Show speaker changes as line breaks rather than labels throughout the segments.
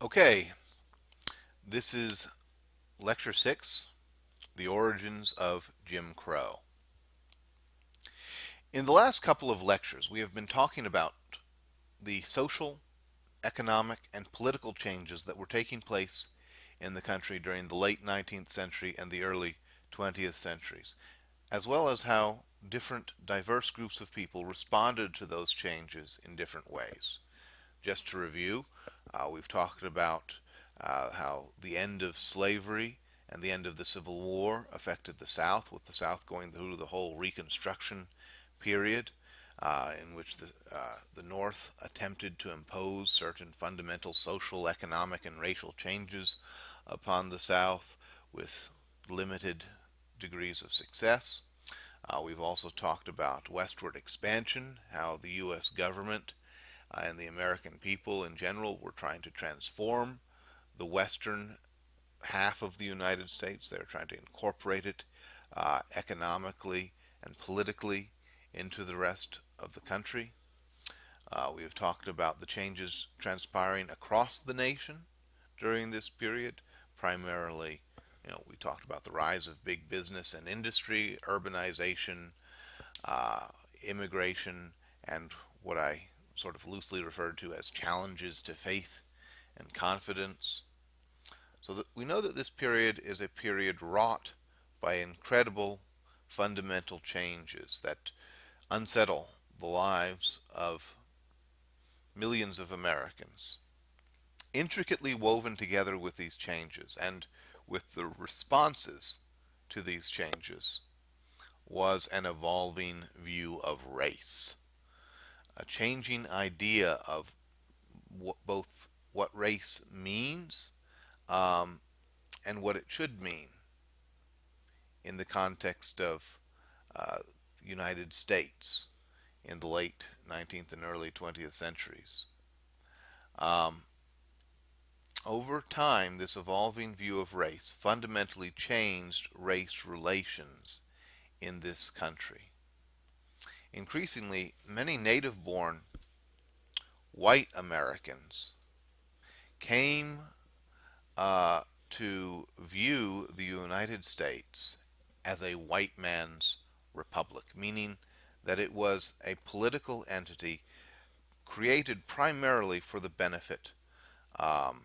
Okay, this is Lecture 6, The Origins of Jim Crow. In the last couple of lectures, we have been talking about the social, economic, and political changes that were taking place in the country during the late 19th century and the early 20th centuries, as well as how different diverse groups of people responded to those changes in different ways. Just to review, we've talked about how the end of slavery and the end of the Civil War affected the South, with the South going through the whole Reconstruction period, in which the North attempted to impose certain fundamental social, economic, and racial changes upon the South with limited degrees of success. We've also talked about westward expansion, how the U.S. government and the American people in general were trying to transform the western half of the United States. They were trying to incorporate it economically and politically into the rest of the country. We have talked about the changes transpiring across the nation during this period. Primarily, we talked about the rise of big business and industry, urbanization, immigration, and what I sort of loosely referred to as challenges to faith and confidence. So that we know that this period is a period wrought by incredible fundamental changes that unsettle the lives of millions of Americans. Intricately woven together with these changes and with the responses to these changes was an evolving view of race, a changing idea of both what race means um, and what it should mean in the context of the United States in the late 19th and early 20th centuries. Um, Over time, this evolving view of race fundamentally changed race relations in this country. Increasingly, many native-born white Americans came to view the United States as a white man's republic, meaning that it was a political entity created primarily for the benefit um,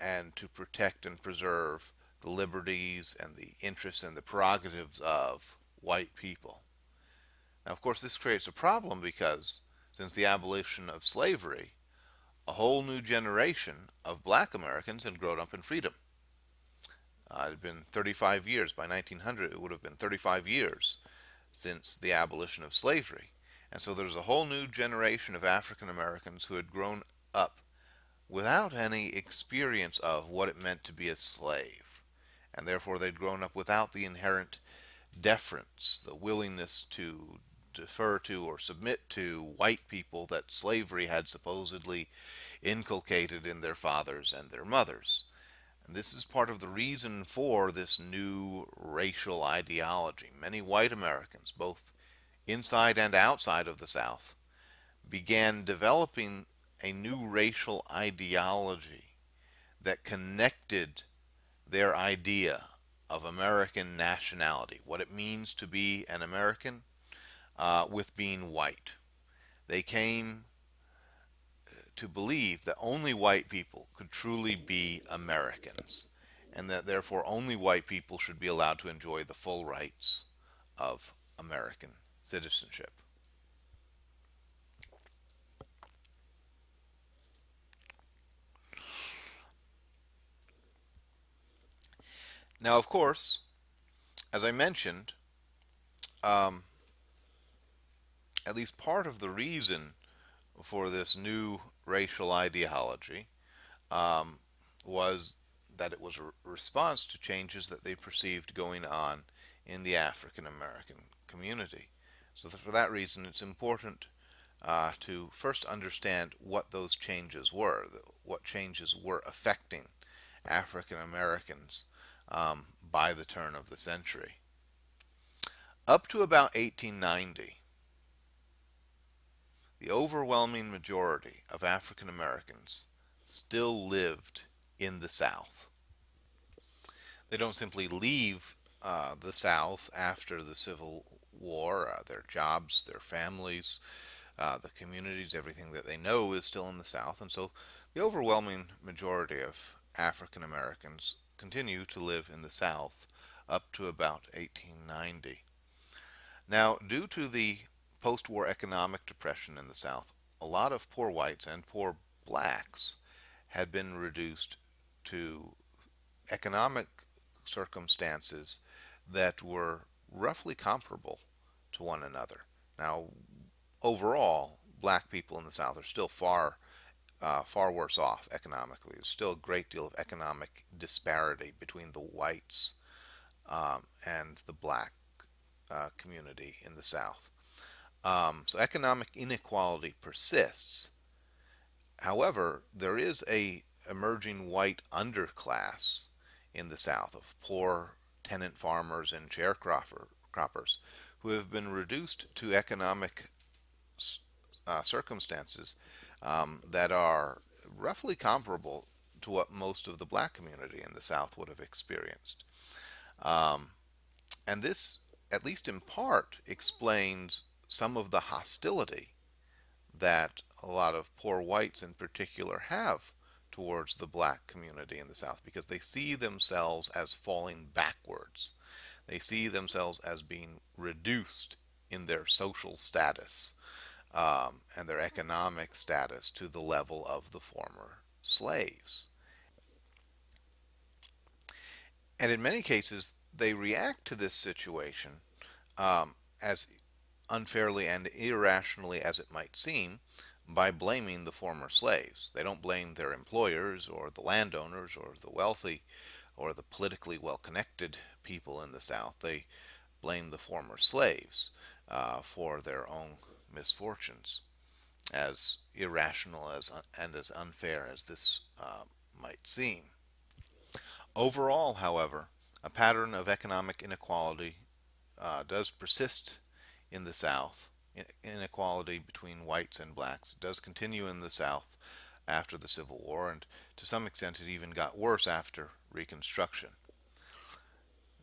and to protect and preserve the liberties and the interests and the prerogatives of white people. Now, of course, this creates a problem because since the abolition of slavery, a whole new generation of black Americans had grown up in freedom. It had been 35 years. By 1900, it would have been 35 years since the abolition of slavery. And so there's a whole new generation of African Americans who had grown up without any experience of what it meant to be a slave. And therefore they'd grown up without the inherent deference, the willingness to defer to or submit to white people that slavery had supposedly inculcated in their fathers and their mothers. And this is part of the reason for this new racial ideology. Many white Americans, both inside and outside of the South, began developing a new racial ideology that connected their idea of American nationality, what it means to be an American, with being white. They came to believe that only white people could truly be Americans, and that therefore only white people should be allowed to enjoy the full rights of American citizenship. Now, of course, as I mentioned, um, at least part of the reason for this new racial ideology um, was that it was a response to changes that they perceived going on in the African American community. So for that reason, it's important to first understand what those changes were, what changes were affecting African Americans by the turn of the century. Up to about 1890, the overwhelming majority of African Americans still lived in the South. They don't simply leave the South after the Civil War. Their jobs, their families, the communities, everything that they know is still in the South. And so the overwhelming majority of African Americans continue to live in the South up to about 1890. Now, due to the post-war economic depression in the South, a lot of poor whites and poor blacks had been reduced to economic circumstances that were roughly comparable to one another. Now, overall, black people in the South are still far worse off economically. There's still a great deal of economic disparity between the whites and the black community in the South. So economic inequality persists. However, there is a emerging white underclass in the South of poor tenant farmers and sharecroppers who have been reduced to economic circumstances that are roughly comparable to what most of the black community in the South would have experienced. And this, at least in part, explains some of the hostility that a lot of poor whites in particular have towards the black community in the South, because they see themselves as falling backwards. They see themselves as being reduced in their social status and their economic status to the level of the former slaves. And in many cases, they react to this situation as unfairly and irrationally as it might seem, by blaming the former slaves. They don't blame their employers or the landowners or the wealthy or the politically well-connected people in the South. They blame the former slaves for their own misfortunes, as irrational and as unfair as this might seem. Overall, however, a pattern of economic inequality does persist in the South. Inequality between whites and blacks does continue in the South after the Civil War, and to some extent it even got worse after Reconstruction.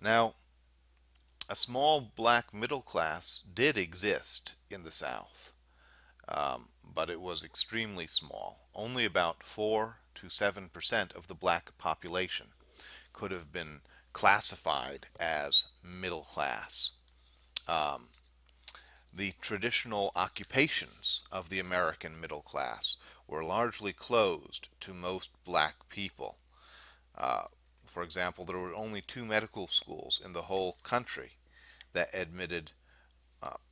Now, a small black middle class did exist in the South, but it was extremely small. Only about 4 to 7% of the black population could have been classified as middle class. The traditional occupations of the American middle class were largely closed to most black people. For example, there were only 2 medical schools in the whole country that admitted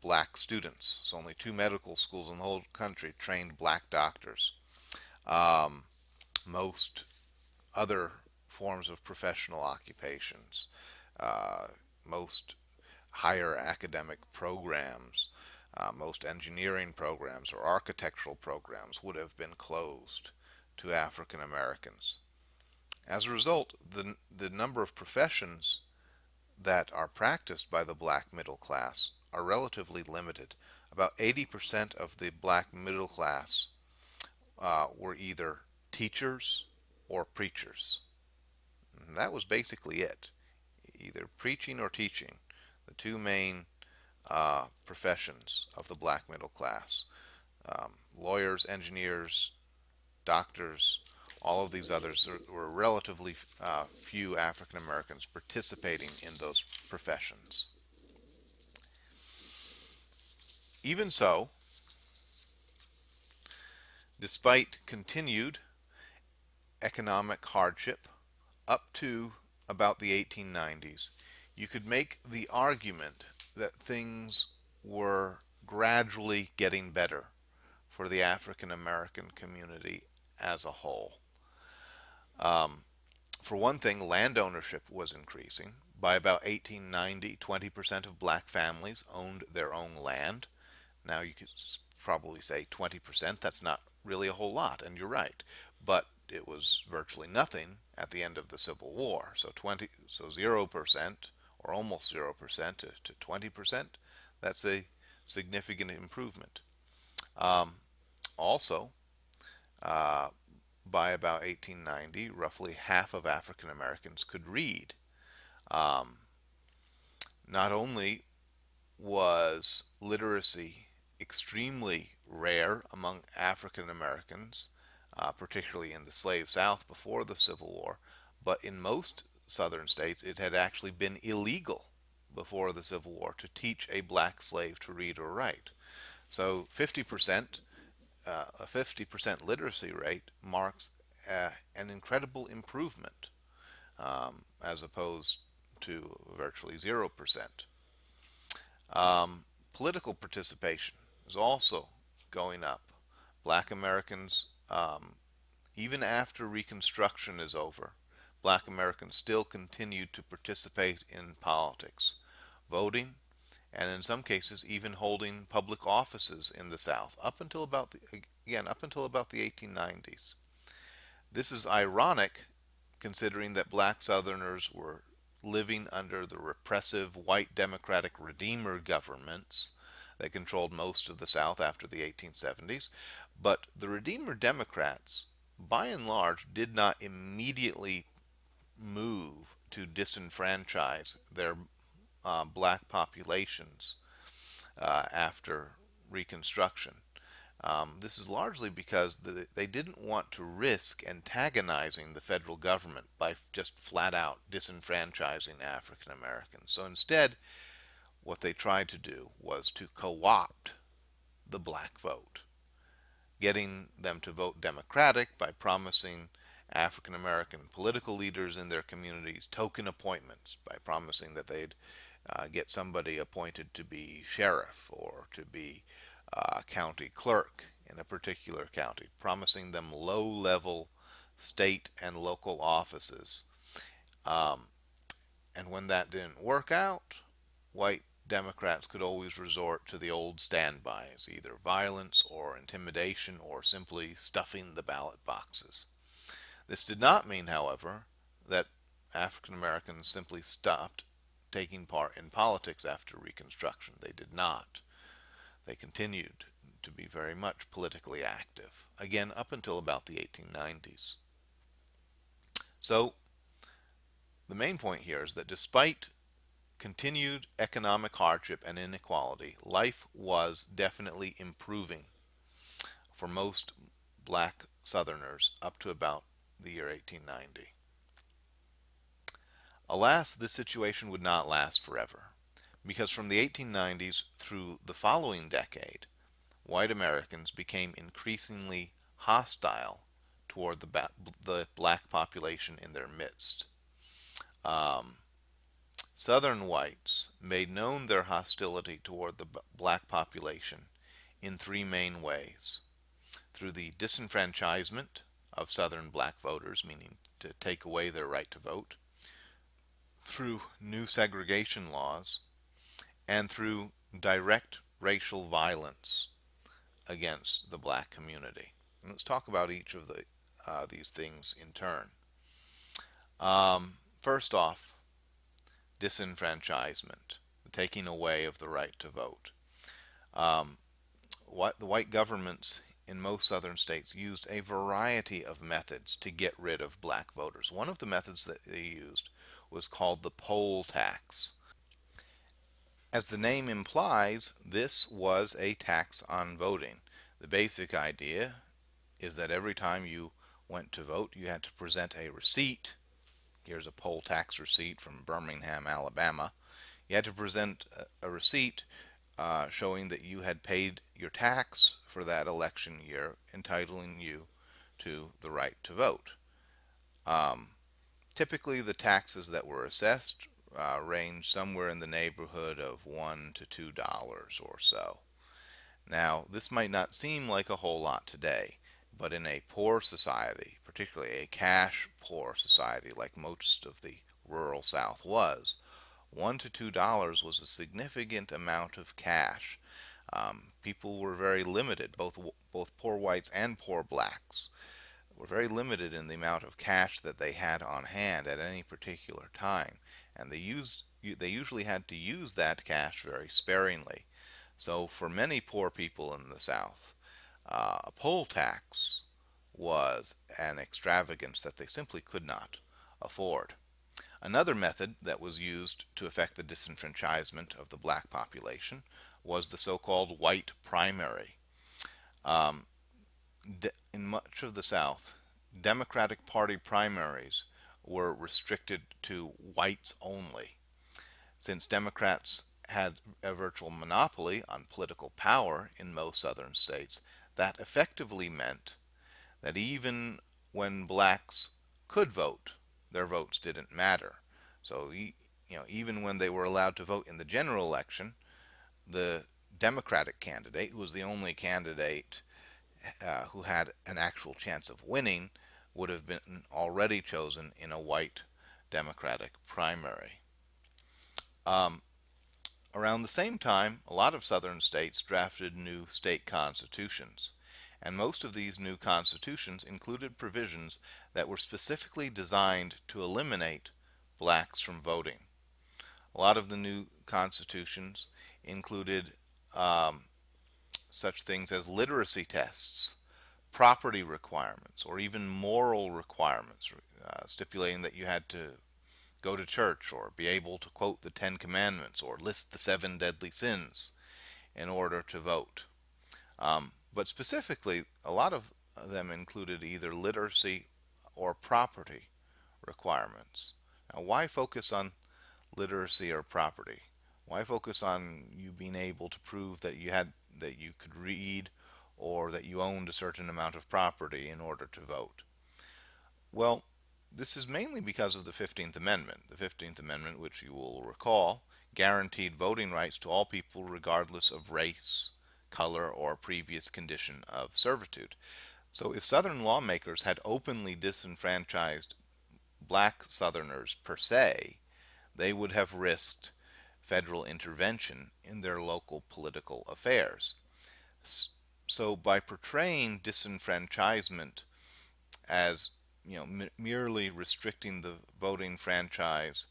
black students. So only 2 medical schools in the whole country trained black doctors. Most other forms of professional occupations, most higher academic programs, most engineering programs or architectural programs would have been closed to African Americans. As a result, the number of professions that are practiced by the black middle class are relatively limited. About 80% of the black middle class were either teachers or preachers. And that was basically it. Either preaching or teaching, the 2 main professions of the black middle class. Lawyers, engineers, doctors, all of these others, were relatively few African Americans participating in those professions. Even so, despite continued economic hardship up to about the 1890s, you could make the argument that things were gradually getting better for the African American community as a whole. For one thing, land ownership was increasing. By about 1890, 20% of black families owned their own land. Now you could probably say 20%, that's not really a whole lot, and you're right. But it was virtually nothing at the end of the Civil War. So 0% or almost 0% to 20%, that's a significant improvement. Also, by about 1890, roughly half of African Americans could read. Um, Not only was literacy extremely rare among African Americans, particularly in the slave South before the Civil War, but in most southern states it had actually been illegal before the Civil War to teach a black slave to read or write. So 50%, a 50% literacy rate marks an incredible improvement as opposed to virtually 0%. Political participation is also going up. Black Americans, even after Reconstruction is over, Black Americans still continue to participate in politics, voting, and in some cases even holding public offices in the South up until about the 1890s. This is ironic considering that black Southerners were living under the repressive white Democratic Redeemer governments that controlled most of the South after the 1870s. But the Redeemer Democrats, by and large, did not immediately move to disenfranchise their black populations after Reconstruction. This is largely because they didn't want to risk antagonizing the federal government by just flat out disenfranchising African Americans. So instead, what they tried to do was to co-opt the black vote, getting them to vote Democratic by promising African American political leaders in their communities token appointments, by promising that they'd get somebody appointed to be sheriff or to be county clerk in a particular county, promising them low-level state and local offices. Um, and when that didn't work out, white Democrats could always resort to the old standbys, either violence or intimidation or simply stuffing the ballot boxes. This did not mean, however, that African Americans simply stopped taking part in politics after Reconstruction. They did not. They continued to be very much politically active, again up until about the 1890s. So the main point here is that despite continued economic hardship and inequality, life was definitely improving for most black Southerners up to about the year 1890. Alas, this situation would not last forever, because from the 1890s through the following decade, white Americans became increasingly hostile toward the black population in their midst. Southern whites made known their hostility toward the black population in three main ways: through the disenfranchisement of Southern black voters, meaning to take away their right to vote, through new segregation laws, and through direct racial violence against the black community. And let's talk about each of these things in turn. First off, disenfranchisement, the taking away of the right to vote. The white governments in most southern states used a variety of methods to get rid of black voters. One of the methods that they used was called the poll tax. As the name implies, this was a tax on voting. The basic idea is that every time you went to vote, you had to present a receipt. Here's a poll tax receipt from Birmingham, Alabama. You had to present a receipt showing that you had paid your tax for that election year, entitling you to the right to vote. Typically, the taxes that were assessed range somewhere in the neighborhood of $1 to $2 or so. Now, this might not seem like a whole lot today, but in a poor society, particularly a cash poor society like most of the rural South was, $1 to $2 was a significant amount of cash. People were very limited, both poor whites and poor blacks were very limited in the amount of cash that they had on hand at any particular time, and they usually had to use that cash very sparingly. So for many poor people in the South, a poll tax was an extravagance that they simply could not afford. Another method that was used to effect the disenfranchisement of the black population was the so-called white primary. Um, in much of the South, Democratic Party primaries were restricted to whites only. Since Democrats had a virtual monopoly on political power in most southern states, that effectively meant that even when blacks could vote, their votes didn't matter. So, even when they were allowed to vote in the general election, the Democratic candidate, who was the only candidate who had an actual chance of winning, would have been already chosen in a white Democratic primary. Um, Around the same time, a lot of southern states drafted new state constitutions, and most of these new constitutions included provisions that were specifically designed to eliminate blacks from voting. A lot of the new constitutions included such things as literacy tests, property requirements, or even moral requirements, stipulating that you had to go to church or be able to quote the Ten Commandments or list the seven deadly sins in order to vote. But specifically, a lot of them included either literacy or property requirements. Now, why focus on literacy or property? Why focus on you being able to prove that you could read or that you owned a certain amount of property in order to vote? Well, this is mainly because of the 15th Amendment. The 15th Amendment, which you will recall, guaranteed voting rights to all people regardless of race, color, or previous condition of servitude. So if Southern lawmakers had openly disenfranchised black Southerners per se, they would have risked federal intervention in their local political affairs. So by portraying disenfranchisement as merely restricting the voting franchise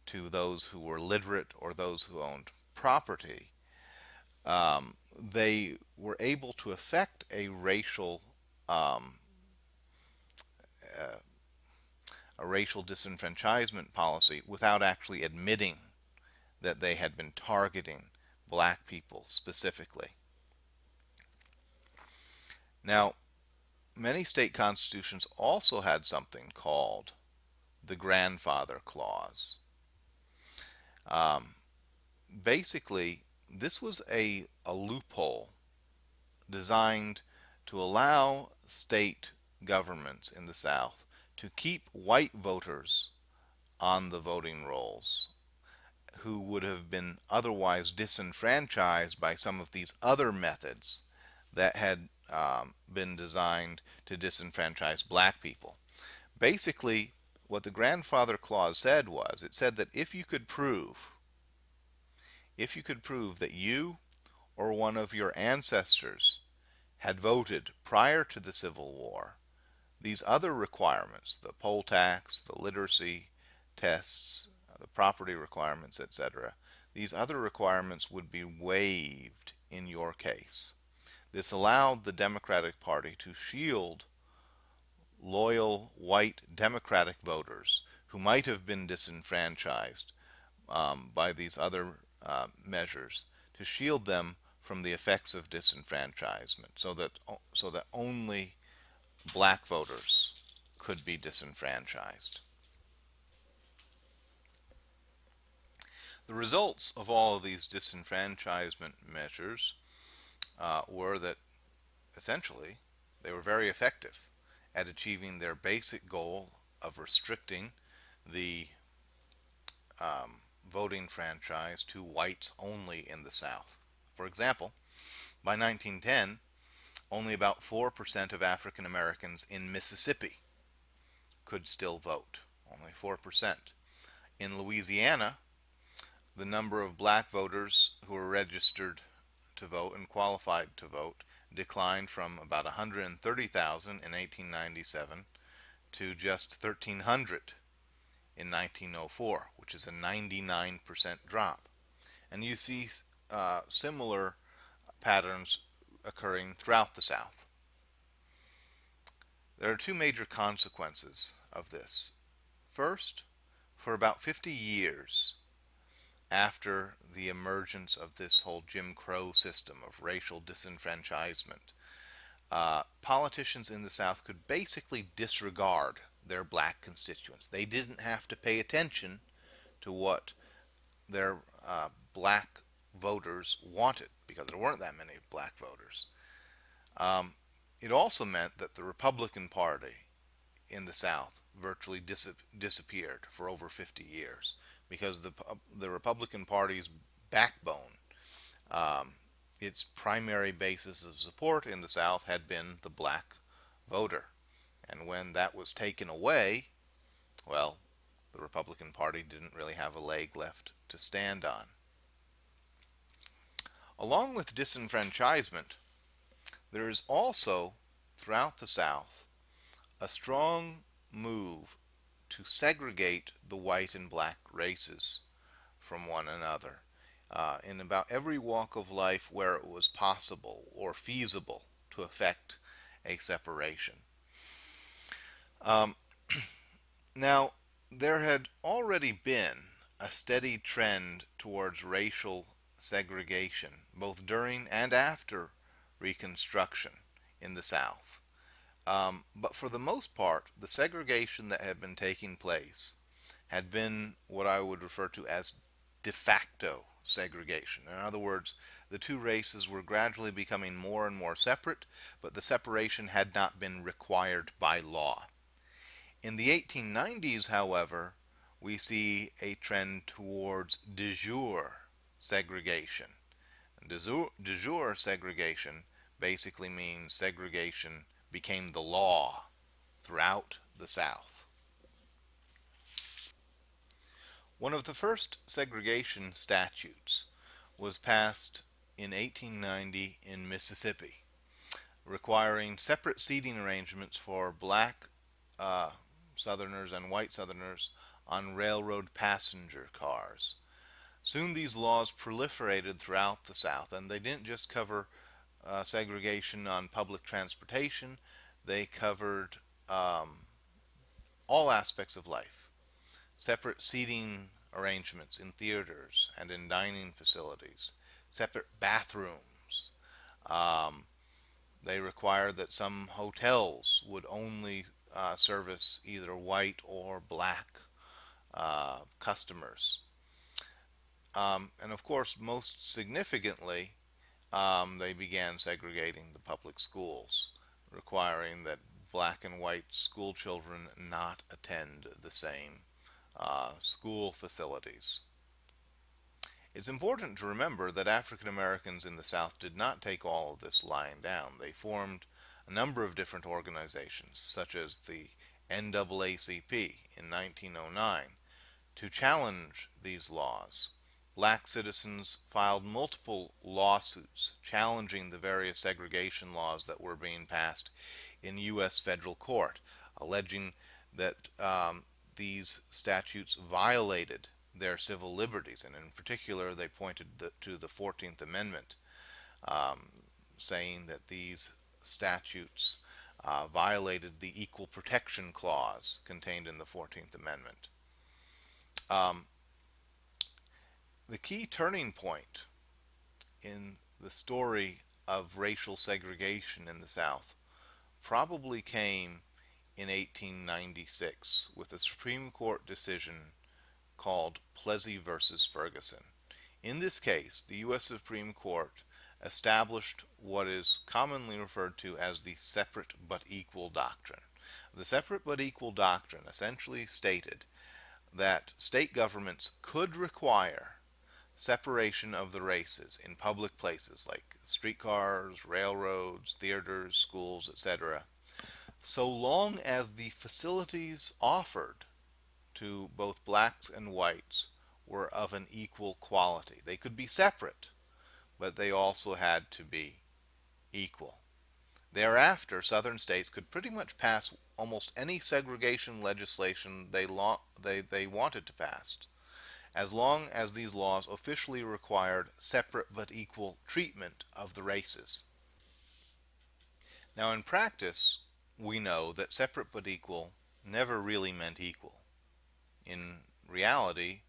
to those who were literate or those who owned property, they were able to effect um, uh, a racial disenfranchisement policy without actually admitting that they had been targeting black people specifically. Now, many state constitutions also had something called the grandfather clause. Um, Basically, this was a loophole designed to allow state governments in the South to keep white voters on the voting rolls who would have been otherwise disenfranchised by some of these other methods that had been designed to disenfranchise black people. Basically, what the grandfather clause said was, it said that if you could prove that you or one of your ancestors had voted prior to the Civil War, these other requirements, the poll tax, the literacy tests, the property requirements, etc., these other requirements would be waived in your case. This allowed the Democratic Party to shield loyal white Democratic voters who might have been disenfranchised by these other measures, to shield them from the effects of disenfranchisement, so that only black voters could be disenfranchised. The results of all of these disenfranchisement measures were that essentially they were very effective at achieving their basic goal of restricting the voting franchise to whites only in the South. For example, by 1910, only about 4% of African Americans in Mississippi could still vote. Only 4%. In Louisiana, the number of black voters who were registered to vote and qualified to vote declined from about 130,000 in 1897 to just 1,300 in 1904, which is a 99% drop. And you see similar patterns occurring throughout the South. There are two major consequences of this. First, for about 50 years after the emergence of this whole Jim Crow system of racial disenfranchisement, politicians in the South could basically disregard their black constituents. They didn't have to pay attention to what their black voters wanted because there weren't that many black voters. Um, it also meant that the Republican Party in the South virtually disappeared for over 50 years because the Republican Party's backbone, um, its primary basis of support in the South had been the black voter. And when that was taken away, well, the Republican Party didn't really have a leg left to stand on. Along with disenfranchisement, there is also, throughout the South, a strong move to segregate the white and black races from one another in about every walk of life where it was possible or feasible to effect a separation. Um, Now, there had already been a steady trend towards racial segregation, both during and after Reconstruction in the South. But for the most part, the segregation that had been taking place had been what I would refer to as de facto segregation. In other words, the two races were gradually becoming more and more separate, but the separation had not been required by law. In the 1890s, however, we see a trend towards de jure segregation. De jure segregation basically means segregation became the law throughout the South. One of the first segregation statutes was passed in 1890 in Mississippi, requiring separate seating arrangements for black Southerners and white Southerners on railroad passenger cars. Soon these laws proliferated throughout the South, and they didn't just cover segregation on public transportation, they covered all aspects of life. Separate seating arrangements in theaters and in dining facilities, separate bathrooms. Um, they required that some hotels would only service either white or black customers. And of course, most significantly, they began segregating the public schools, requiring that black and white school children not attend the same school facilities. It's important to remember that African Americans in the South did not take all of this lying down. They formed a number of different organizations, such as the NAACP in 1909, to challenge these laws. Black citizens filed multiple lawsuits challenging the various segregation laws that were being passed in U.S. federal court, alleging that these statutes violated their civil liberties, and in particular they pointed to the 14th Amendment, saying that these statutes violated the Equal Protection Clause contained in the 14th Amendment. The key turning point in the story of racial segregation in the South probably came in 1896 with a Supreme Court decision called Plessy versus Ferguson. In this case, the U.S. Supreme Court established what is commonly referred to as the separate but equal doctrine. The separate but equal doctrine essentially stated that state governments could require separation of the races in public places like streetcars, railroads, theaters, schools, etc., so long as the facilities offered to both blacks and whites were of an equal quality. They could be separate, but they also had to be equal. Thereafter, southern states could pretty much pass almost any segregation legislation they wanted to pass, as long as these laws officially required separate but equal treatment of the races. Now, in practice, we know that separate but equal never really meant equal. In reality,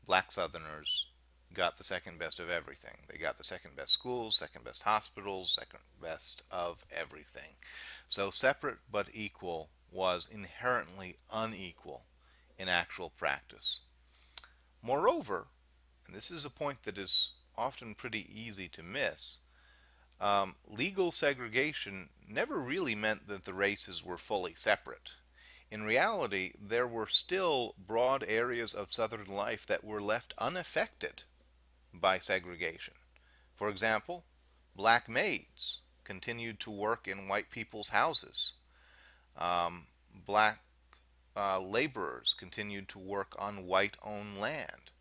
black Southerners got the second best of everything. They got the second best schools, second best hospitals, second best of everything. So separate but equal was inherently unequal in actual practice. Moreover, and this is a point that is often pretty easy to miss, legal segregation never really meant that the races were fully separate. In reality, there were still broad areas of Southern life that were left unaffected by segregation. For example, black maids continued to work in white people's houses. Black laborers continued to work on white-owned land.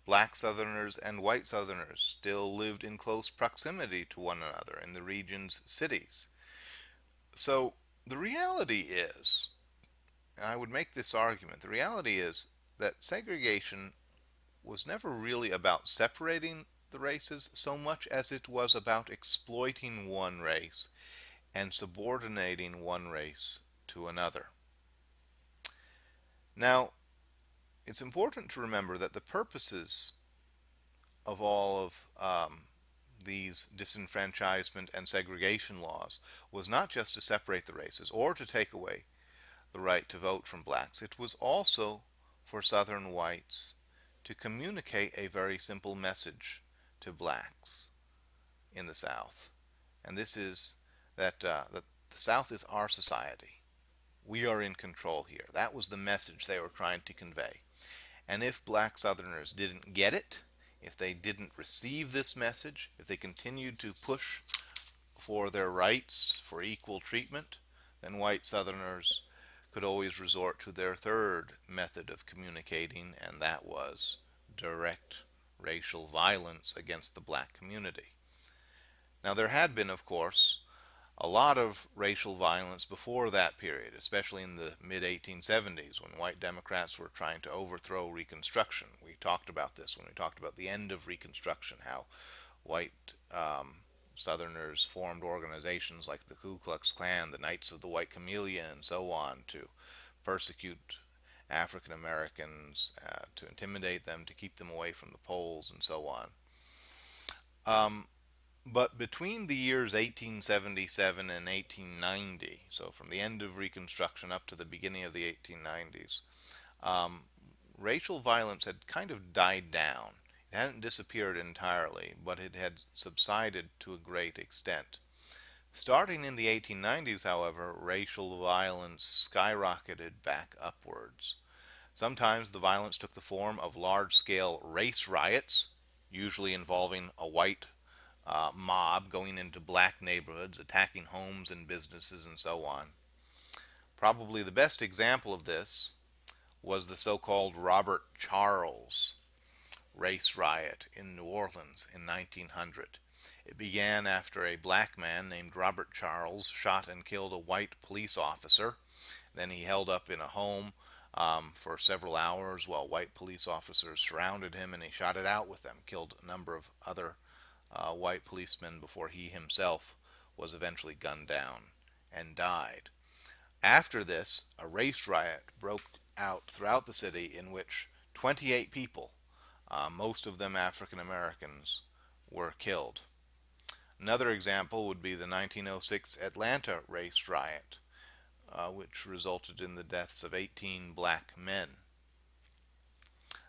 Black Southerners and white Southerners still lived in close proximity to one another in the region's cities. So the reality is, and I would make this argument, the reality is that segregation was never really about separating the races so much as it was about exploiting one race and subordinating one race to another. Now, it's important to remember that the purposes of all of these disenfranchisement and segregation laws was not just to separate the races or to take away the right to vote from blacks. It was also for Southern whites to communicate a very simple message to blacks in the South. And this is that the South is our society. We are in control here. That was the message they were trying to convey. And if black Southerners didn't get it, if they didn't receive this message, if they continued to push for their rights, for equal treatment, then white Southerners could always resort to their third method of communicating, and that was direct racial violence against the black community. Now, there had been, of course, a lot of racial violence before that period, especially in the mid-1870s when white Democrats were trying to overthrow Reconstruction. We talked about this when we talked about the end of Reconstruction, how white Southerners formed organizations like the Ku Klux Klan, the Knights of the White Camellia, and so on to persecute African Americans, to intimidate them, to keep them away from the polls, and so on. But between the years 1877 and 1890, so from the end of Reconstruction up to the beginning of the 1890s, racial violence had kind of died down. It hadn't disappeared entirely, but it had subsided to a great extent. Starting in the 1890s, however, racial violence skyrocketed back upwards. Sometimes the violence took the form of large-scale race riots, usually involving a white mob going into black neighborhoods, attacking homes and businesses, and so on. Probably the best example of this was the so-called Robert Charles race riot in New Orleans in 1900. It began after a black man named Robert Charles shot and killed a white police officer. Then he held up in a home for several hours while white police officers surrounded him, and he shot it out with them, killed a number of other white policemen before he himself was eventually gunned down and died. After this, a race riot broke out throughout the city in which 28 people, most of them African Americans, were killed. Another example would be the 1906 Atlanta race riot, which resulted in the deaths of 18 black men.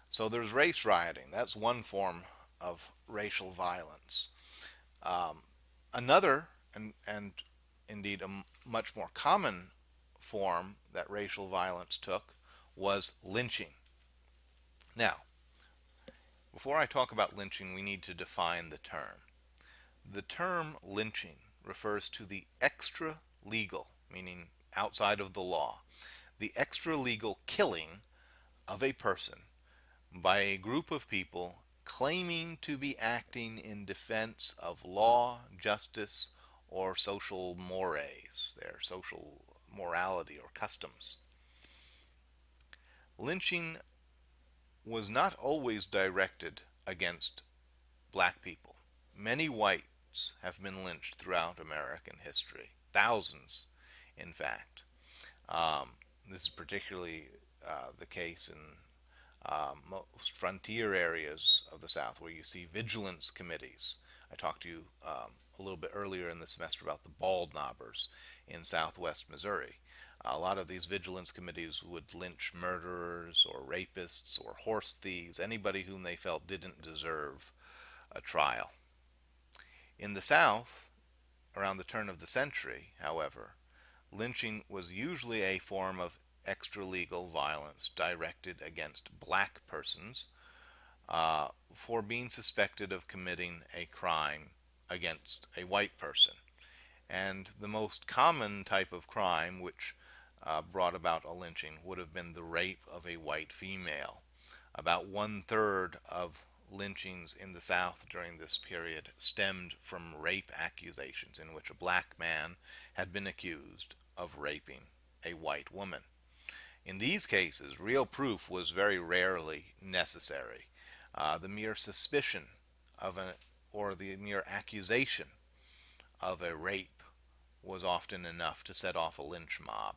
So there's race rioting. That's one form of racial violence. Another, and indeed a much more common form that racial violence took, was lynching. Now, before I talk about lynching, we need to define the term. The term lynching refers to the extra-legal, meaning outside of the law, the extra-legal killing of a person by a group of people claiming to be acting in defense of law, justice, or social mores, their social morality or customs. Lynching was not always directed against black people. Many whites have been lynched throughout American history, thousands, in fact. Um, this is particularly the case in most frontier areas of the South where you see vigilance committees. I talked to you a little bit earlier in the semester about the bald knobbers in southwest Missouri. A lot of these vigilance committees would lynch murderers or rapists or horse thieves, anybody whom they felt didn't deserve a trial. In the South, around the turn of the century, however, lynching was usually a form of extralegal violence directed against black persons for being suspected of committing a crime against a white person. And the most common type of crime which brought about a lynching would have been the rape of a white female. About 1/3 of lynchings in the South during this period stemmed from rape accusations in which a black man had been accused of raping a white woman. In these cases, real proof was very rarely necessary. The mere suspicion of an or the mere accusation of a rape was often enough to set off a lynch mob.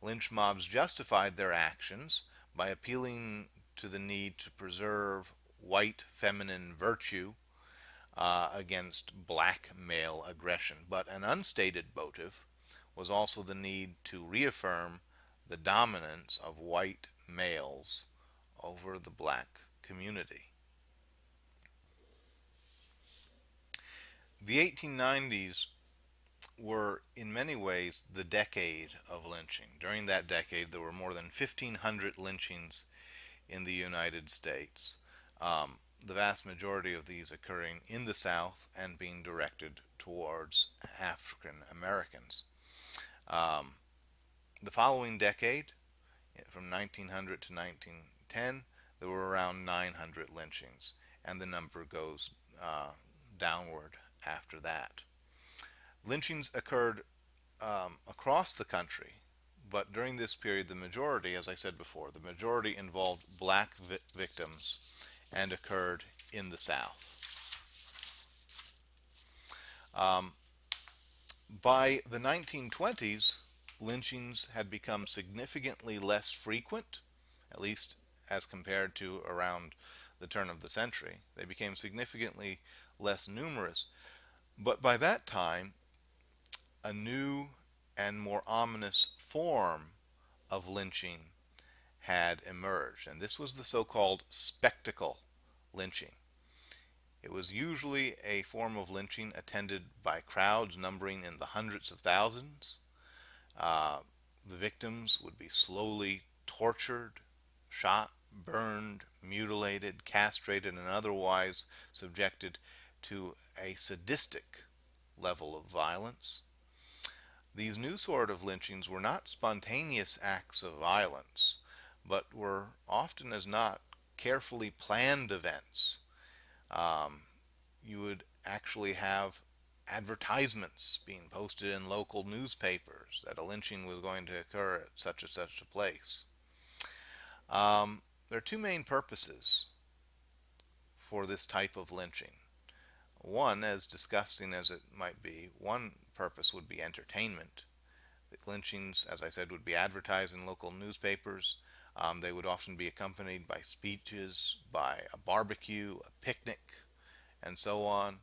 Lynch mobs justified their actions by appealing to the need to preserve white feminine virtue against black male aggression. But an unstated motive was also the need to reaffirm the dominance of white males over the black community. The 1890s were in many ways the decade of lynching. During that decade, there were more than 1,500 lynchings in the United States, the vast majority of these occurring in the South and being directed towards African Americans. Um, the following decade, from 1900 to 1910, there were around 900 lynchings, and the number goes downward after that. Lynchings occurred across the country, but during this period, the majority, as I said before, the majority involved black victims and occurred in the South. Um, by the 1920s, lynchings had become significantly less frequent, at least as compared to around the turn of the century. They became significantly less numerous, but by that time, a new and more ominous form of lynching had emerged, and this was the so-called spectacle lynching. It was usually a form of lynching attended by crowds numbering in the hundreds of thousands. Uh, the victims would be slowly tortured, shot, burned, mutilated, castrated, and otherwise subjected to a sadistic level of violence. These new sort of lynchings were not spontaneous acts of violence, but were often as not carefully planned events. Um, you would actually have advertisements being posted in local newspapers that a lynching was going to occur at such and such a place. There are two main purposes for this type of lynching. One, as disgusting as it might be, one purpose would be entertainment. The lynchings, as I said, would be advertised in local newspapers. They would often be accompanied by speeches, by a barbecue, a picnic, and so on.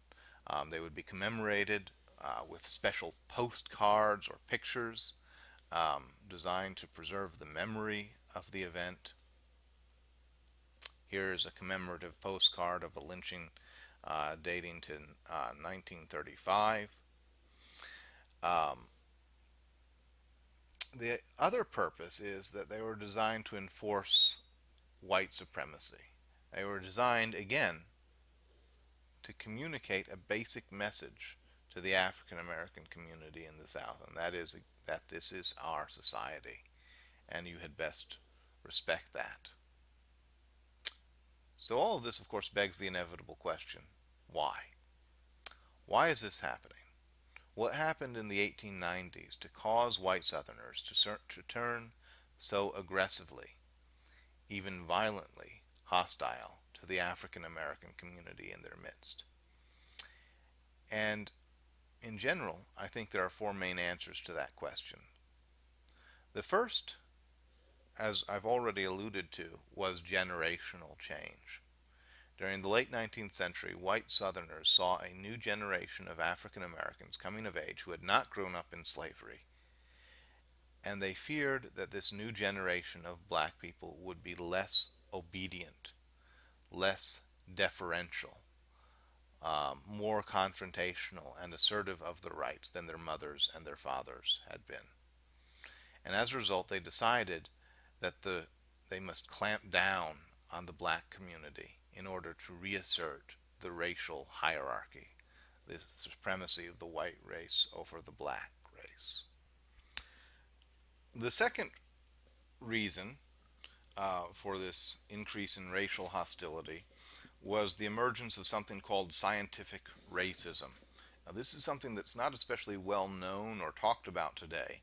They would be commemorated with special postcards or pictures designed to preserve the memory of the event. Here is a commemorative postcard of a lynching dating to 1935. The other purpose is that they were designed to enforce white supremacy. They were designed, again, to communicate a basic message to the African American community in the South, and that is that this is our society, and you had best respect that. So all of this, of course, begs the inevitable question: why? Why is this happening? What happened in the 1890s to cause white Southerners to turn so aggressively, even violently, hostile to the African American community in their midst? And in general, I think there are four main answers to that question. The first, as I've already alluded to, was generational change. During the late 19th century, white Southerners saw a new generation of African Americans coming of age who had not grown up in slavery, and they feared that this new generation of black people would be less obedient, less deferential, more confrontational and assertive of their rights than their mothers and their fathers had been. And as a result, they decided that they must clamp down on the black community in order to reassert the racial hierarchy, the supremacy of the white race over the black race. The second reason for this increase in racial hostility was the emergence of something called scientific racism. Now, this is something that's not especially well known or talked about today,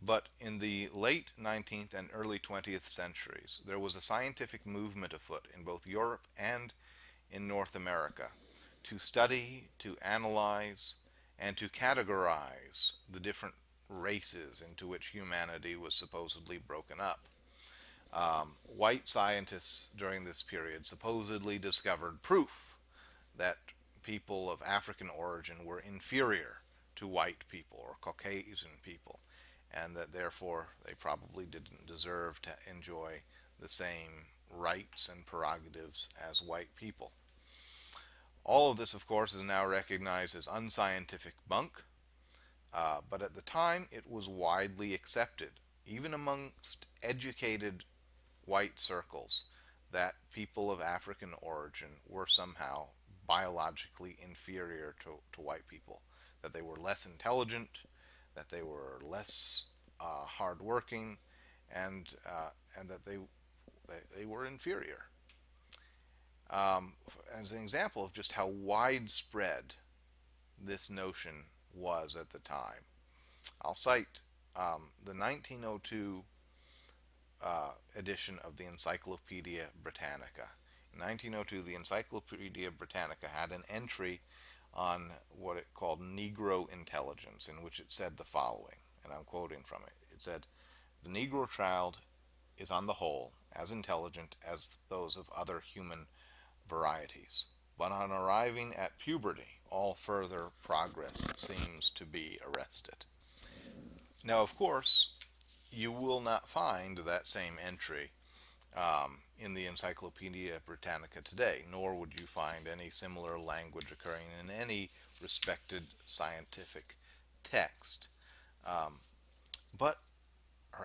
but in the late 19th and early 20th centuries, there was a scientific movement afoot in both Europe and in North America to study, to analyze, and to categorize the different races into which humanity was supposedly broken up. White scientists during this period supposedly discovered proof that people of African origin were inferior to white people or Caucasian people, and that therefore they probably didn't deserve to enjoy the same rights and prerogatives as white people. All of this, of course, is now recognized as unscientific bunk, but at the time it was widely accepted, even amongst educated white circles, that people of African origin were somehow biologically inferior to white people, that they were less intelligent, that they were less hardworking, and that they were inferior. As an example of just how widespread this notion was at the time, I'll cite the 1902 edition of the Encyclopedia Britannica. In 1902, the Encyclopedia Britannica had an entry on what it called Negro intelligence, in which it said the following, and I'm quoting from it. It said, "The Negro child is on the whole as intelligent as those of other human varieties, but on arriving at puberty, all further progress seems to be arrested." Now, of course, you will not find that same entry in the Encyclopedia Britannica today, nor would you find any similar language occurring in any respected scientific text. But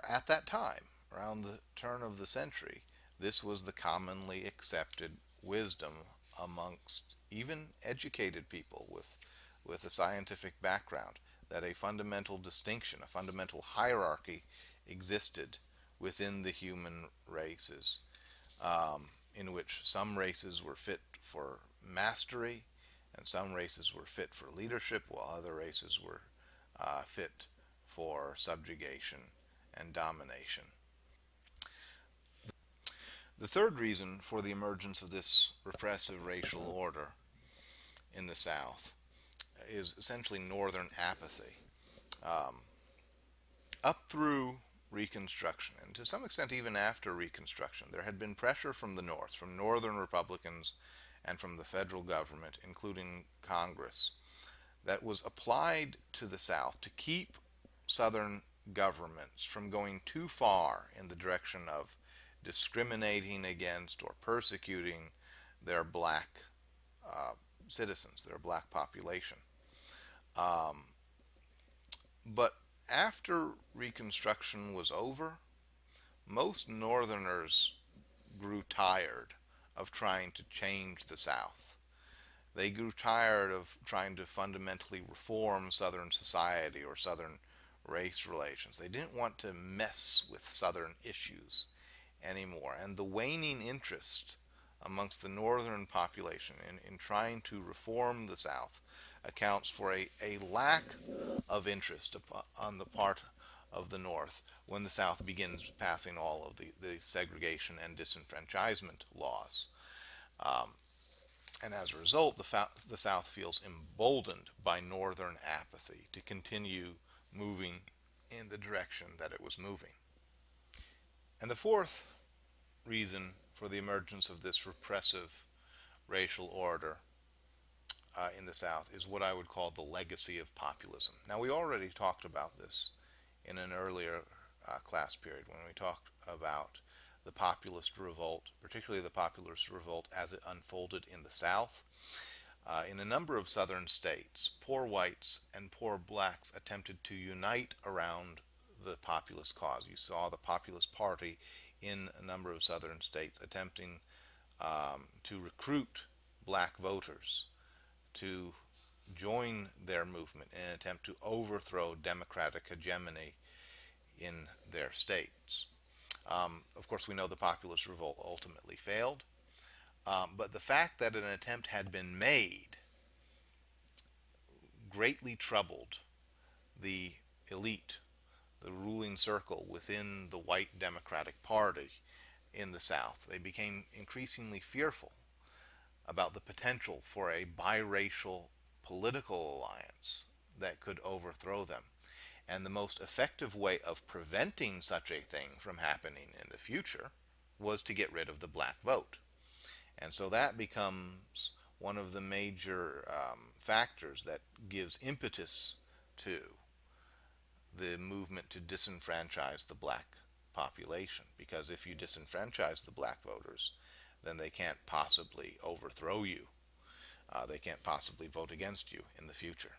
at that time, around the turn of the century, this was the commonly accepted wisdom amongst even educated people with a scientific background, that a fundamental distinction, a fundamental hierarchy existed within the human races, in which some races were fit for mastery and some races were fit for leadership, while other races were fit for subjugation and domination. The third reason for the emergence of this repressive racial order in the South is essentially Northern apathy. Up through Reconstruction, and to some extent even after Reconstruction, there had been pressure from the North, from Northern Republicans and from the federal government, including Congress, that was applied to the South to keep Southern governments from going too far in the direction of discriminating against or persecuting their black citizens, their black population. But after Reconstruction was over, most Northerners grew tired of trying to change the South. They grew tired of trying to fundamentally reform Southern society or Southern race relations. They didn't want to mess with Southern issues anymore. And the waning interest amongst the Northern population in trying to reform the South accounts for a lack of interest on the part of the North when the South begins passing all of the segregation and disenfranchisement laws. And as a result, the South feels emboldened by Northern apathy to continue moving in the direction that it was moving. And the fourth reason for the emergence of this repressive racial order in the South is what I would call the legacy of populism. Now, we already talked about this in an earlier class period when we talked about the populist revolt, particularly the populist revolt as it unfolded in the South. In a number of southern states, poor whites and poor blacks attempted to unite around the populist cause. You saw the Populist Party in a number of southern states attempting to recruit black voters to join their movement in an attempt to overthrow democratic hegemony in their states. Of course, we know the populist revolt ultimately failed, but the fact that an attempt had been made greatly troubled the elite, the ruling circle within the white Democratic Party in the South. They became increasingly fearful about the potential for a biracial political alliance that could overthrow them. And the most effective way of preventing such a thing from happening in the future was to get rid of the black vote. And so that becomes one of the major factors that gives impetus to the movement to disenfranchise the black population. Because if you disenfranchise the black voters, then they can't possibly overthrow you. They can't possibly vote against you in the future.